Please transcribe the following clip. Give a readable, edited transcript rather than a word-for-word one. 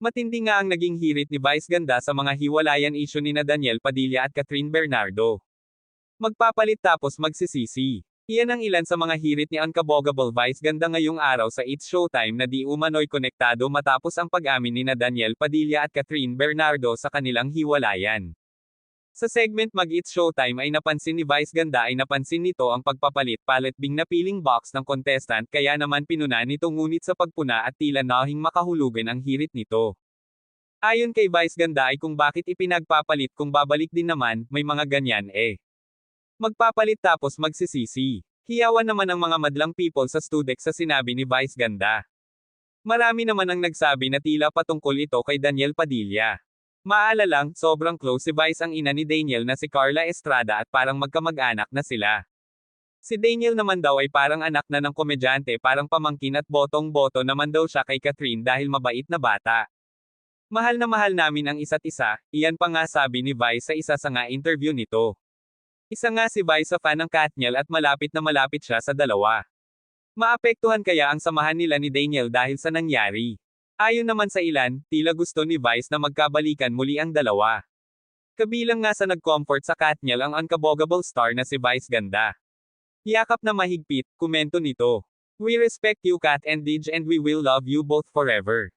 Matindi nga ang naging hirit ni Vice Ganda sa mga hiwalayan issue nina Daniel Padilla at Catherine Bernardo. Magpapalit tapos magsisisi. Iyan ang ilan sa mga hirit ni Unkabogable Vice Ganda ngayong araw sa It's Showtime na di umano'y konektado matapos ang pag-amin nina Daniel Padilla at Catherine Bernardo sa kanilang hiwalayan. Sa segment Mag-It's Showtime ay napansin ni Vice Ganda ay napansin nito ang pagpapalit-palit bing na piling box ng contestant kaya naman pinuna nito ngunit sa pagpuna at tila nahing makahulugan ang hirit nito. Ayon kay Vice Ganda ay kung bakit ipinagpapalit kung babalik din naman, may mga ganyan eh. Magpapalit tapos magsisisi. Hiyawan naman ang mga madlang people sa Studex sa sinabi ni Vice Ganda. Marami naman ang nagsabi na tila patungkol ito kay Daniel Padilla. Maalalang, sobrang close si Vice ang ina ni Daniel na si Carla Estrada at parang magkamag-anak na sila. Si Daniel naman daw ay parang anak na ng komedyante parang pamangkin at botong-boto naman daw siya kay Catherine dahil mabait na bata. Mahal na mahal namin ang isa't isa, iyan pa nga sabi ni Vice sa isa sa nga interview nito. Isa nga si Vice sa fan ng Katniel at malapit na malapit siya sa dalawa. Maapektuhan kaya ang samahan nila ni Daniel dahil sa nangyari? Ayon naman sa ilan, tila gusto ni Vice na magkabalikan muli ang dalawa. Kabilang nga sa nag-comfort sa Katniel ang Unkabogable star na si Vice Ganda. Yakap na mahigpit, komento nito. We respect you Kat and Dij and we will love you both forever.